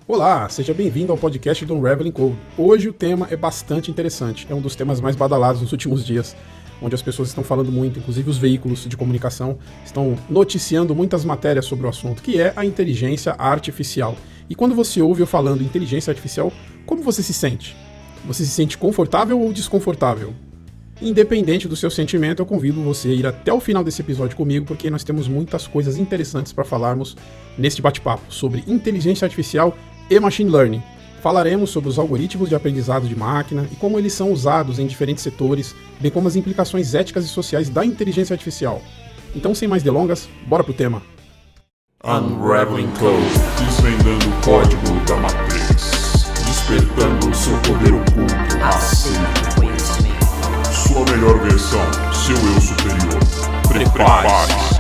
Olá, seja bem-vindo ao podcast do Unraveling Code. Hoje o tema é bastante interessante, é um dos temas mais badalados nos últimos dias, onde as pessoas estão falando muito, inclusive os veículos de comunicação estão noticiando muitas matérias sobre o assunto, que é a inteligência artificial. E quando você ouve eu falando inteligência artificial, como você se sente? Você se sente confortável ou desconfortável? Independente do seu sentimento, eu convido você a ir até o final desse episódio comigo, porque nós temos muitas coisas interessantes para falarmos neste bate-papo sobre inteligência artificial e machine learning. Falaremos sobre os algoritmos de aprendizado de máquina e como eles são usados em diferentes setores, bem como as implicações éticas e sociais da inteligência artificial. Então, sem mais delongas, bora pro tema. Unraveling Code, desvendando o código da Matrix, despertando o seu poder oculto, aceite o conhecimento. Sua melhor versão, seu eu superior. Prepare-se.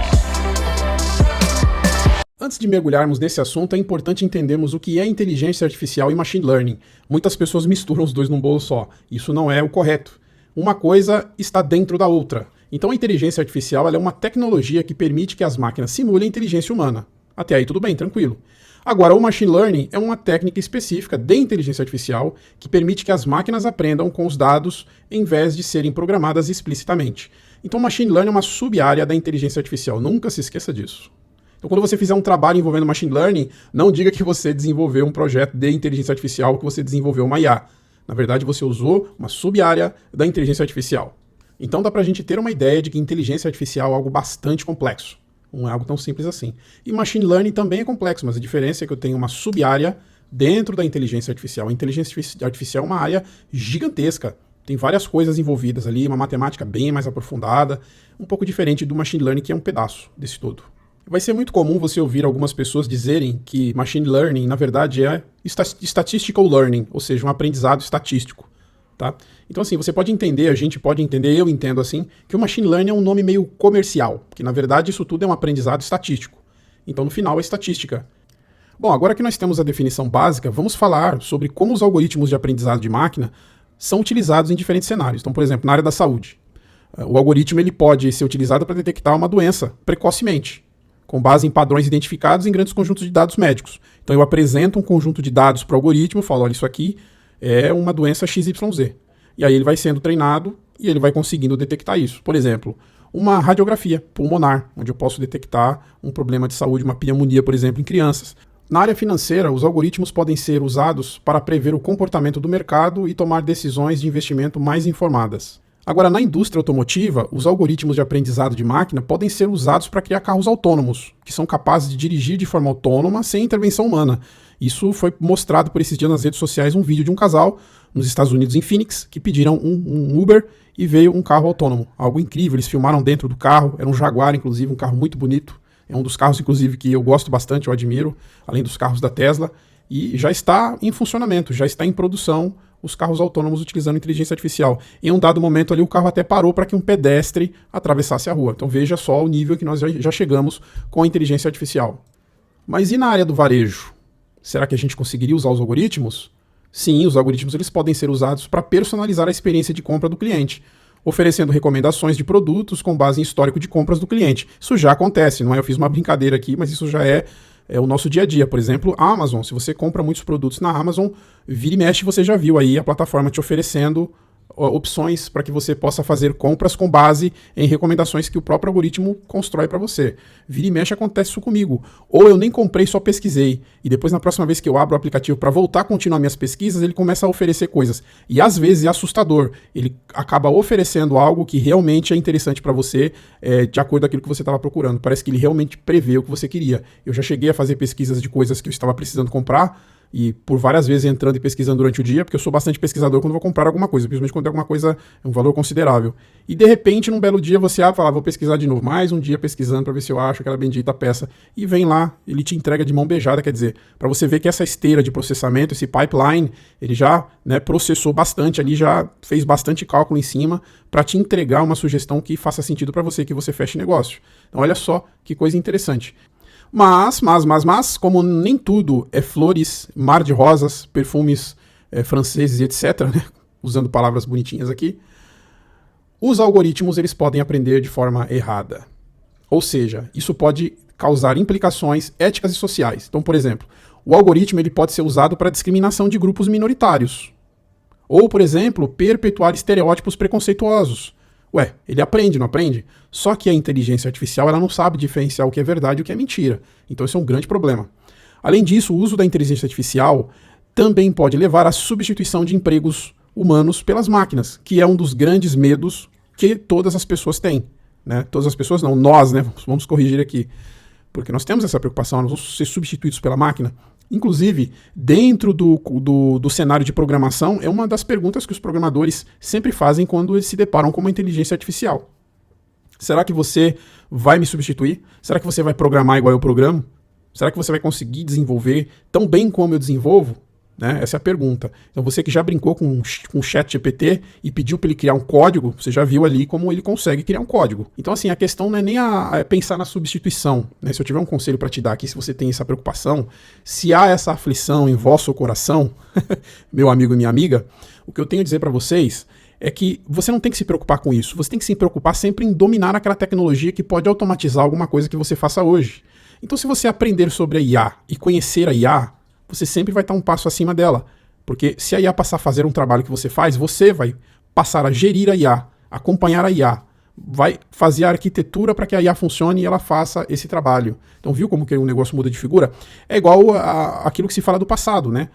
Antes de mergulharmos nesse assunto, é importante entendermos o que é inteligência artificial e machine learning. Muitas pessoas misturam os dois num bolo só. Isso não é o correto. Uma coisa está dentro da outra. Então a inteligência artificial ela é uma tecnologia que permite que as máquinas simulem a inteligência humana. Até aí tudo bem, tranquilo. Agora, o machine learning é uma técnica específica de inteligência artificial que permite que as máquinas aprendam com os dados em vez de serem programadas explicitamente. Então, machine learning é uma sub-área da inteligência artificial. Nunca se esqueça disso. Então, quando você fizer um trabalho envolvendo machine learning, não diga que você desenvolveu um projeto de inteligência artificial ou que você desenvolveu uma IA. Na verdade, você usou uma sub-área da inteligência artificial. Então, dá pra gente ter uma ideia de que inteligência artificial é algo bastante complexo. Não é algo tão simples assim. E machine learning também é complexo, mas a diferença é que eu tenho uma sub-área dentro da inteligência artificial. A inteligência artificial é uma área gigantesca. Tem várias coisas envolvidas ali, uma matemática bem mais aprofundada, um pouco diferente do machine learning, que é um pedaço desse todo. Vai ser muito comum você ouvir algumas pessoas dizerem que machine learning, na verdade, é statistical learning, ou seja, um aprendizado estatístico. Tá? Então, assim, você pode entender, a gente pode entender, eu entendo assim, que o machine learning é um nome meio comercial, porque na verdade isso tudo é um aprendizado estatístico. Então, no final, é estatística. Bom, agora que nós temos a definição básica, vamos falar sobre como os algoritmos de aprendizado de máquina são utilizados em diferentes cenários. Então, por exemplo, na área da saúde, o algoritmo ele pode ser utilizado para detectar uma doença precocemente, com base em padrões identificados em grandes conjuntos de dados médicos. Então, eu apresento um conjunto de dados para o algoritmo, falo, olha, isso aqui é uma doença XYZ. E aí ele vai sendo treinado e ele vai conseguindo detectar isso. Por exemplo, uma radiografia pulmonar, onde eu posso detectar um problema de saúde, uma pneumonia, por exemplo, em crianças. Na área financeira, os algoritmos podem ser usados para prever o comportamento do mercado e tomar decisões de investimento mais informadas. Agora, na indústria automotiva, os algoritmos de aprendizado de máquina podem ser usados para criar carros autônomos, que são capazes de dirigir de forma autônoma sem intervenção humana. Isso foi mostrado por esses dias nas redes sociais, um vídeo de um casal nos Estados Unidos, em Phoenix, que pediram um Uber e veio um carro autônomo. Algo incrível, eles filmaram dentro do carro, era um Jaguar, inclusive, um carro muito bonito. É um dos carros, inclusive, que eu gosto bastante, eu admiro, além dos carros da Tesla. E já está em funcionamento, já está em produção os carros autônomos utilizando inteligência artificial. Em um dado momento ali, o carro até parou para que um pedestre atravessasse a rua. Então veja só o nível que nós já chegamos com a inteligência artificial. Mas e na área do varejo? Será que a gente conseguiria usar os algoritmos? Sim, os algoritmos eles podem ser usados para personalizar a experiência de compra do cliente, oferecendo recomendações de produtos com base em histórico de compras do cliente. Isso já acontece, não é? Eu fiz uma brincadeira aqui, mas isso já é o nosso dia a dia. Por exemplo, a Amazon. Se você compra muitos produtos na Amazon, vira e mexe, você já viu aí a plataforma te oferecendo opções para que você possa fazer compras com base em recomendações que o próprio algoritmo constrói para você. Vira e mexe acontece isso comigo. Ou eu nem comprei, só pesquisei. E depois, na próxima vez que eu abro o aplicativo para voltar a continuar minhas pesquisas, ele começa a oferecer coisas. E às vezes é assustador. Ele acaba oferecendo algo que realmente é interessante para você, de acordo com aquilo que você estava procurando. Parece que ele realmente prevê o que você queria. Eu já cheguei a fazer pesquisas de coisas que eu estava precisando comprar, e por várias vezes entrando e pesquisando durante o dia, porque eu sou bastante pesquisador quando vou comprar alguma coisa, principalmente quando é alguma coisa, um valor considerável. E de repente, num belo dia, você abre e fala, vou pesquisar de novo, mais um dia pesquisando para ver se eu acho aquela bendita peça, e vem lá, ele te entrega de mão beijada, quer dizer, para você ver que essa esteira de processamento, esse pipeline, ele já processou bastante ali, já fez bastante cálculo em cima para te entregar uma sugestão que faça sentido para você, que você feche negócio. Então olha só que coisa interessante. Mas, como nem tudo é flores, mar de rosas, perfumes franceses e etc., né? Usando palavras bonitinhas aqui, os algoritmos eles podem aprender de forma errada. Ou seja, isso pode causar implicações éticas e sociais. Então, por exemplo, O algoritmo ele pode ser usado para discriminação de grupos minoritários. Ou, por exemplo, perpetuar estereótipos preconceituosos. Ué, ele aprende, não aprende? Só que a inteligência artificial ela não sabe diferenciar o que é verdade e o que é mentira. Então isso é um grande problema. Além disso, o uso da inteligência artificial também pode levar à substituição de empregos humanos pelas máquinas, que é um dos grandes medos que todas as pessoas têm. Né? Todas as pessoas não, nós, né? Vamos corrigir aqui. Porque nós temos essa preocupação, nós vamos ser substituídos pela máquina. Inclusive, dentro do cenário de programação, é uma das perguntas que os programadores sempre fazem quando eles se deparam com uma inteligência artificial. Será que você vai me substituir? Será que você vai programar igual eu programo? Será que você vai conseguir desenvolver tão bem como eu desenvolvo? Né? Essa é a pergunta. Então você que já brincou com o ChatGPT e pediu para ele criar um código, você já viu ali como ele consegue criar um código. Então assim, a questão não é nem pensar na substituição. Né? Se eu tiver um conselho para te dar aqui, se você tem essa preocupação, se há essa aflição em vosso coração, meu amigo e minha amiga, o que eu tenho a dizer para vocês é que você não tem que se preocupar com isso. Você tem que se preocupar sempre em dominar aquela tecnologia que pode automatizar alguma coisa que você faça hoje. Então se você aprender sobre a IA e conhecer a IA, você sempre vai estar um passo acima dela. Porque se a IA passar a fazer um trabalho que você faz, você vai passar a gerir a IA, acompanhar a IA, vai fazer a arquitetura para que a IA funcione e ela faça esse trabalho. Então viu como que o negócio muda de figura? É igual aquilo que se fala do passado, né?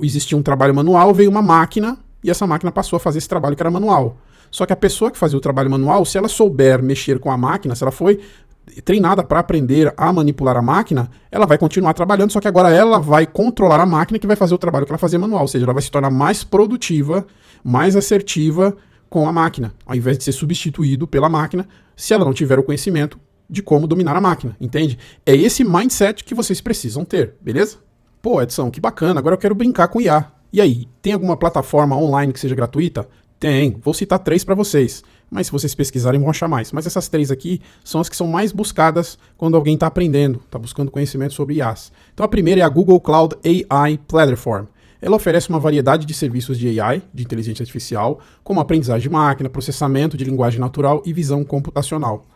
Existia um trabalho manual, veio uma máquina e essa máquina passou a fazer esse trabalho que era manual. Só que a pessoa que fazia o trabalho manual, se ela souber mexer com a máquina, se ela foi treinada para aprender a manipular a máquina, ela vai continuar trabalhando, só que agora ela vai controlar a máquina que vai fazer o trabalho que ela fazia manual, ou seja, ela vai se tornar mais produtiva, mais assertiva com a máquina, ao invés de ser substituído pela máquina, se ela não tiver o conhecimento de como dominar a máquina, entende? É esse mindset que vocês precisam ter, beleza? Pô, Edson, que bacana, agora eu quero brincar com IA. E aí, tem alguma plataforma online que seja gratuita? Tem, vou citar 3 para vocês. Mas se vocês pesquisarem vão achar mais. Mas essas 3 aqui são as que são mais buscadas quando alguém está aprendendo, está buscando conhecimento sobre IAs. Então a primeira é a Google Cloud AI Platform. Ela oferece uma variedade de serviços de AI, de inteligência artificial, como aprendizagem de máquina, processamento de linguagem natural e visão computacional.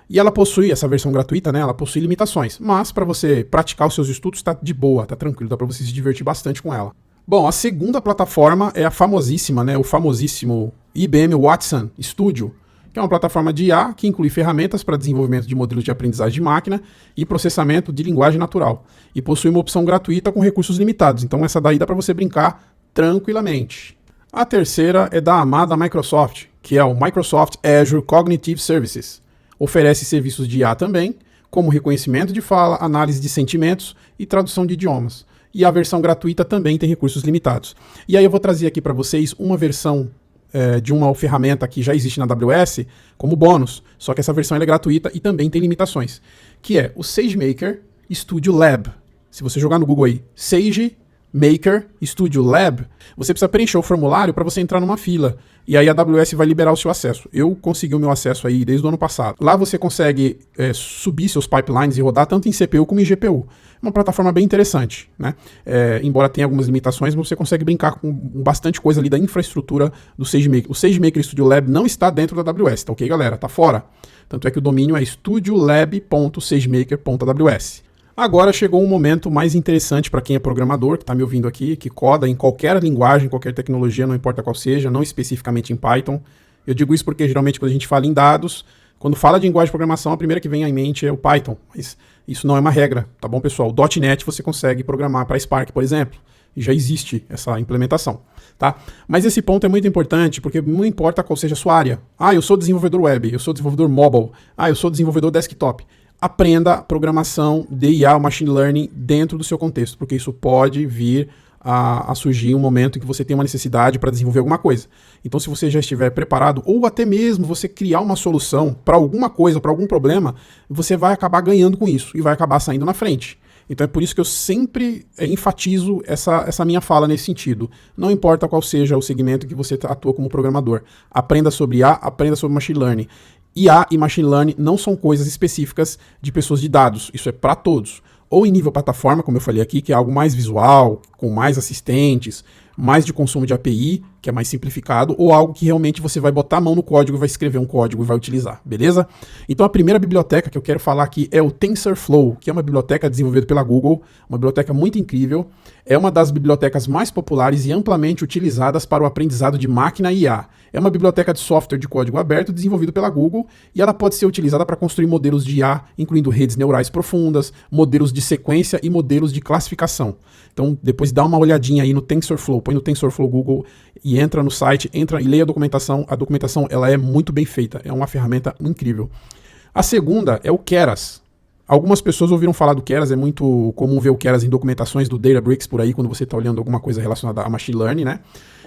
E ela possui, essa versão gratuita, né, ela possui limitações. Mas para você praticar os seus estudos está de boa, está tranquilo, dá para você se divertir bastante com ela. Bom, a segunda plataforma é a famosíssima, né, o famosíssimo IBM Watson Studio, que é uma plataforma de IA que inclui ferramentas para desenvolvimento de modelos de aprendizagem de máquina e processamento de linguagem natural. E possui uma opção gratuita com recursos limitados, então essa daí dá para você brincar tranquilamente. A terceira é da amada Microsoft, que é o Microsoft Azure Cognitive Services. Oferece serviços de IA também, como reconhecimento de fala, análise de sentimentos e tradução de idiomas. E a versão gratuita também tem recursos limitados. E aí eu vou trazer aqui para vocês uma versão de uma ferramenta que já existe na AWS como bônus, só que essa versão é gratuita e também tem limitações, que é o SageMaker Studio Lab. Se você jogar no Google aí, SageMaker Studio Lab, você precisa preencher o formulário para você entrar numa fila. E aí a AWS vai liberar o seu acesso. Eu consegui o meu acesso aí desde o ano passado. Lá você consegue subir seus pipelines e rodar tanto em CPU como em GPU. É uma plataforma bem interessante, né? Embora tenha algumas limitações, você consegue brincar com bastante coisa ali da infraestrutura do SageMaker. O SageMaker Studio Lab não está dentro da AWS, tá ok, galera? Tá fora. Tanto é que o domínio é studiolab.sagemaker.aws. Agora chegou um momento mais interessante para quem é programador, que está me ouvindo aqui, que coda em qualquer linguagem, qualquer tecnologia, não importa qual seja, não especificamente em Python. Eu digo isso porque geralmente quando a gente fala em dados, quando fala de linguagem de programação, a primeira que vem à mente é o Python. Mas isso não é uma regra, tá bom, pessoal? O .NET você consegue programar para Spark, por exemplo, e já existe essa implementação, tá? Mas esse ponto é muito importante, porque não importa qual seja a sua área. Ah, eu sou desenvolvedor web, eu sou desenvolvedor mobile, eu sou desenvolvedor desktop. Aprenda programação de IA, Machine Learning, dentro do seu contexto, porque isso pode vir a surgir um momento em que você tem uma necessidade para desenvolver alguma coisa. Então, se você já estiver preparado, ou até mesmo você criar uma solução para alguma coisa, para algum problema, você vai acabar ganhando com isso e vai acabar saindo na frente. Então é por isso que eu sempre enfatizo essa minha fala nesse sentido. Não importa qual seja o segmento que você atua como programador. Aprenda sobre IA, aprenda sobre Machine Learning. IA e Machine Learning não são coisas específicas de pessoas de dados. Isso é para todos. Ou em nível plataforma, como eu falei aqui, que é algo mais visual, com mais assistentes, mais de consumo de API, que é mais simplificado, ou algo que realmente você vai botar a mão no código e vai escrever um código e vai utilizar, beleza? Então a primeira biblioteca que eu quero falar aqui é o TensorFlow, que é uma biblioteca desenvolvida pela Google, uma biblioteca muito incrível, é uma das bibliotecas mais populares e amplamente utilizadas para o aprendizado de máquina e IA. É uma biblioteca de software de código aberto desenvolvido pela Google e ela pode ser utilizada para construir modelos de IA, incluindo redes neurais profundas, modelos de sequência e modelos de classificação. Então, depois dá uma olhadinha aí no TensorFlow, põe no TensorFlow Google e entra no site, entra e leia a documentação. A documentação ela é muito bem feita, é uma ferramenta incrível. A segunda é o Keras. Algumas pessoas ouviram falar do Keras, é muito comum ver o Keras em documentações do Databricks por aí, quando você está olhando alguma coisa relacionada a Machine Learning, né?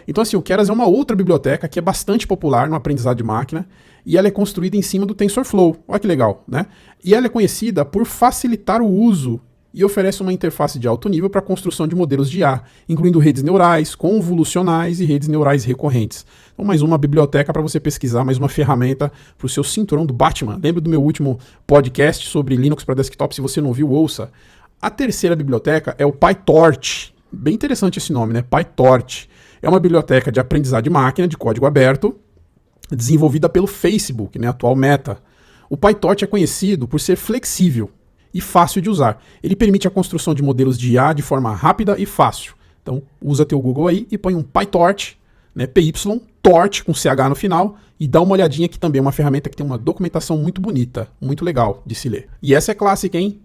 Então, assim, o Keras é uma outra biblioteca que é bastante popular no aprendizado de máquina e ela é construída em cima do TensorFlow. Olha que legal, né? E ela é conhecida por facilitar o uso e oferece uma interface de alto nível para a construção de modelos de IA, incluindo redes neurais, convolucionais e redes neurais recorrentes. Então, mais uma biblioteca para você pesquisar, mais uma ferramenta para o seu cinturão do Batman. Lembra do meu último podcast sobre Linux para desktop? Se você não viu, ouça. A terceira biblioteca é o PyTorch. Bem interessante esse nome, né? PyTorch. É uma biblioteca de aprendizado de máquina, de código aberto, desenvolvida pelo Facebook, né, atual Meta. O PyTorch é conhecido por ser flexível e fácil de usar. Ele permite a construção de modelos de IA de forma rápida e fácil. Então, usa teu Google aí e põe um PyTorch, né, PY, Torch com CH no final, e dá uma olhadinha que também é uma ferramenta que tem uma documentação muito bonita, muito legal de se ler. E essa é clássica, hein?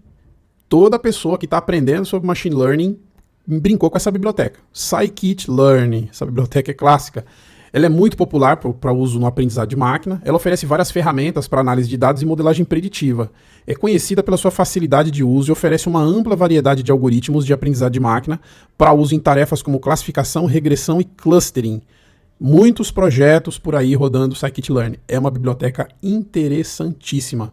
Toda pessoa que está aprendendo sobre Machine Learning brincou com essa biblioteca. Scikit-learn, essa biblioteca é clássica. Ela é muito popular para uso no aprendizado de máquina. Ela oferece várias ferramentas para análise de dados e modelagem preditiva. É conhecida pela sua facilidade de uso e oferece uma ampla variedade de algoritmos de aprendizado de máquina para uso em tarefas como classificação, regressão e clustering. Muitos projetos por aí rodando Scikit-learn. É uma biblioteca interessantíssima.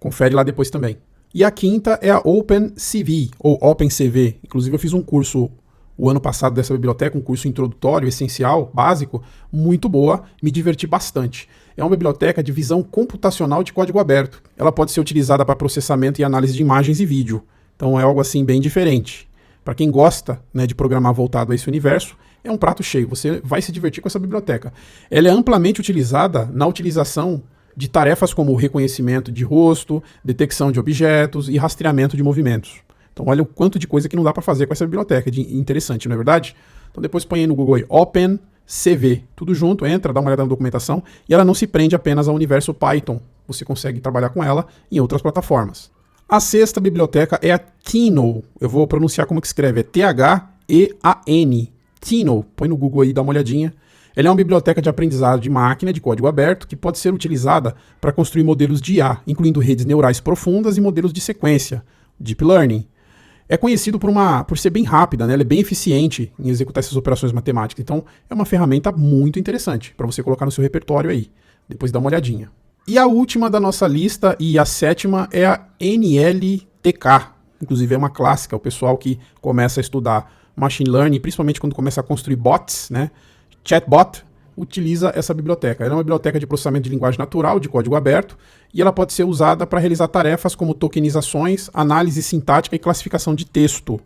Confere lá depois também. E a quinta é a OpenCV, ou OpenCV. Inclusive eu fiz um curso o ano passado dessa biblioteca, um curso introdutório, essencial, básico, muito boa, me diverti bastante. É uma biblioteca de visão computacional de código aberto. Ela pode ser utilizada para processamento e análise de imagens e vídeo. Então é algo assim bem diferente. Para quem gosta, né, de programar voltado a esse universo, é um prato cheio. Você vai se divertir com essa biblioteca. Ela é amplamente utilizada na utilização de tarefas como o reconhecimento de rosto, detecção de objetos e rastreamento de movimentos. Então olha o quanto de coisa que não dá para fazer com essa biblioteca, de interessante, não é verdade? Então depois põe aí no Google aí, OpenCV, tudo junto, entra, dá uma olhada na documentação, e ela não se prende apenas ao universo Python, você consegue trabalhar com ela em outras plataformas. A sexta biblioteca é a Theno, eu vou pronunciar como que escreve, é T-H-E-A-N, Theno, põe no Google aí, dá uma olhadinha. Ela é uma biblioteca de aprendizado de máquina de código aberto que pode ser utilizada para construir modelos de IA, incluindo redes neurais profundas e modelos de sequência, Deep Learning. É conhecido por ser bem rápida, né? Ela é bem eficiente em executar essas operações matemáticas. Então, é uma ferramenta muito interessante para você colocar no seu repertório aí. Depois dá uma olhadinha. E a última da nossa lista, e a sétima, é a NLTK. Inclusive, é uma clássica. O pessoal que começa a estudar Machine Learning, principalmente quando começa a construir bots, né? Chatbot, utiliza essa biblioteca. Ela é uma biblioteca de processamento de linguagem natural, de código aberto, e ela pode ser usada para realizar tarefas como tokenizações, análise sintática e classificação de texto.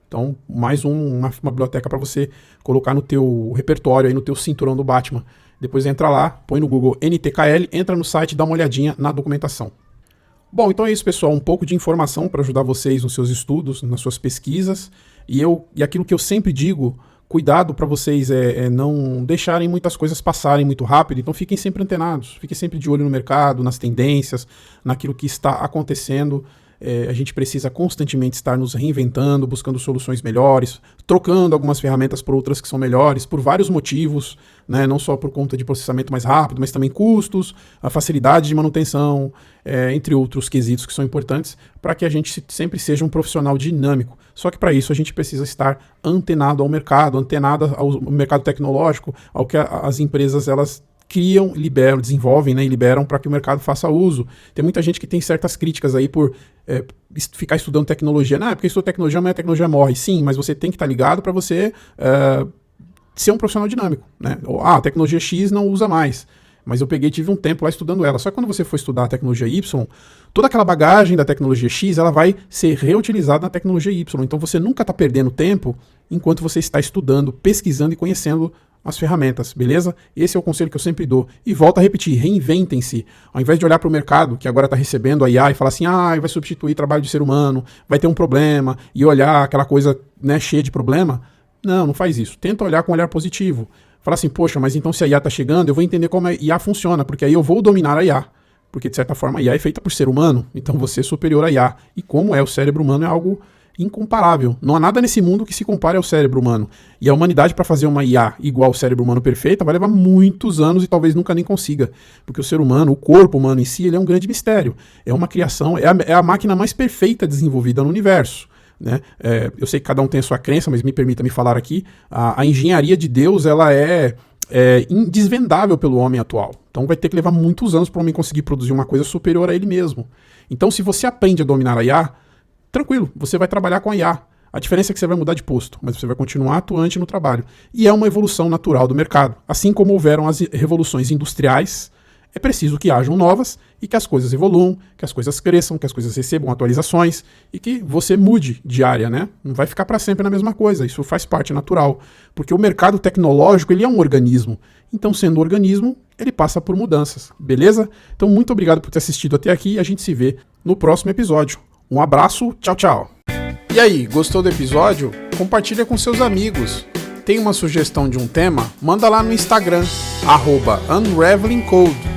Então, mais uma biblioteca para você colocar no teu repertório, aí no teu cinturão do Batman. Depois entra lá, põe no Google NTKL, entra no site e dá uma olhadinha na documentação. Bom, então é isso, pessoal. Um pouco de informação para ajudar vocês nos seus estudos, nas suas pesquisas. E aquilo que eu sempre digo, cuidado para vocês não deixarem muitas coisas passarem muito rápido, então fiquem sempre antenados, fiquem sempre de olho no mercado, nas tendências, naquilo que está acontecendo. A gente precisa constantemente estar nos reinventando, buscando soluções melhores, trocando algumas ferramentas por outras que são melhores, por vários motivos, né? Não só por conta de processamento mais rápido, mas também custos, a facilidade de manutenção, entre outros quesitos que são importantes, para que a gente sempre seja um profissional dinâmico. Só que para isso a gente precisa estar antenado ao mercado, antenado ao mercado tecnológico, ao que as empresas elas criam, liberam, desenvolvem, né, e liberam para que o mercado faça uso. Tem muita gente que tem certas críticas aí por ficar estudando tecnologia. Não, porque estudou tecnologia, amanhã a tecnologia morre. Sim, mas você tem que estar ligado para você ser um profissional dinâmico, né? A tecnologia X não usa mais, mas eu tive um tempo lá estudando ela. Só que quando você for estudar a tecnologia Y, toda aquela bagagem da tecnologia X, ela vai ser reutilizada na tecnologia Y. Então você nunca está perdendo tempo enquanto você está estudando, pesquisando e conhecendo as ferramentas, beleza? Esse é o conselho que eu sempre dou. E volto a repetir, reinventem-se. Ao invés de olhar para o mercado, que agora está recebendo a IA, e falar assim, vai substituir trabalho de ser humano, vai ter um problema, e olhar aquela coisa, né, cheia de problema, não faz isso. Tenta olhar com um olhar positivo. Fala assim, poxa, mas então se a IA está chegando, eu vou entender como a IA funciona, porque aí eu vou dominar a IA. Porque, de certa forma, a IA é feita por ser humano, então você é superior à IA. E como é o cérebro humano é algo incomparável. Não há nada nesse mundo que se compare ao cérebro humano. E a humanidade, para fazer uma IA igual ao cérebro humano perfeita, vai levar muitos anos e talvez nunca nem consiga. Porque o ser humano, o corpo humano em si, ele é um grande mistério. É uma criação, é a máquina mais perfeita desenvolvida no universo. Né? Eu sei que cada um tem a sua crença, mas me permita me falar aqui, a engenharia de Deus, ela é indesvendável pelo homem atual. Então vai ter que levar muitos anos para o homem conseguir produzir uma coisa superior a ele mesmo. Então se você aprende a dominar a IA, tranquilo, você vai trabalhar com a IA. A diferença é que você vai mudar de posto, mas você vai continuar atuante no trabalho. E é uma evolução natural do mercado. Assim como houveram as revoluções industriais, é preciso que hajam novas e que as coisas evoluam, que as coisas cresçam, que as coisas recebam atualizações e que você mude de área, né? Não vai ficar para sempre na mesma coisa, isso faz parte natural. Porque o mercado tecnológico, ele é um organismo. Então, sendo um organismo, ele passa por mudanças, beleza? Então, muito obrigado por ter assistido até aqui e a gente se vê no próximo episódio. Um abraço, tchau, tchau. E aí, gostou do episódio? Compartilha com seus amigos. Tem uma sugestão de um tema? Manda lá no Instagram, @unravelingcode.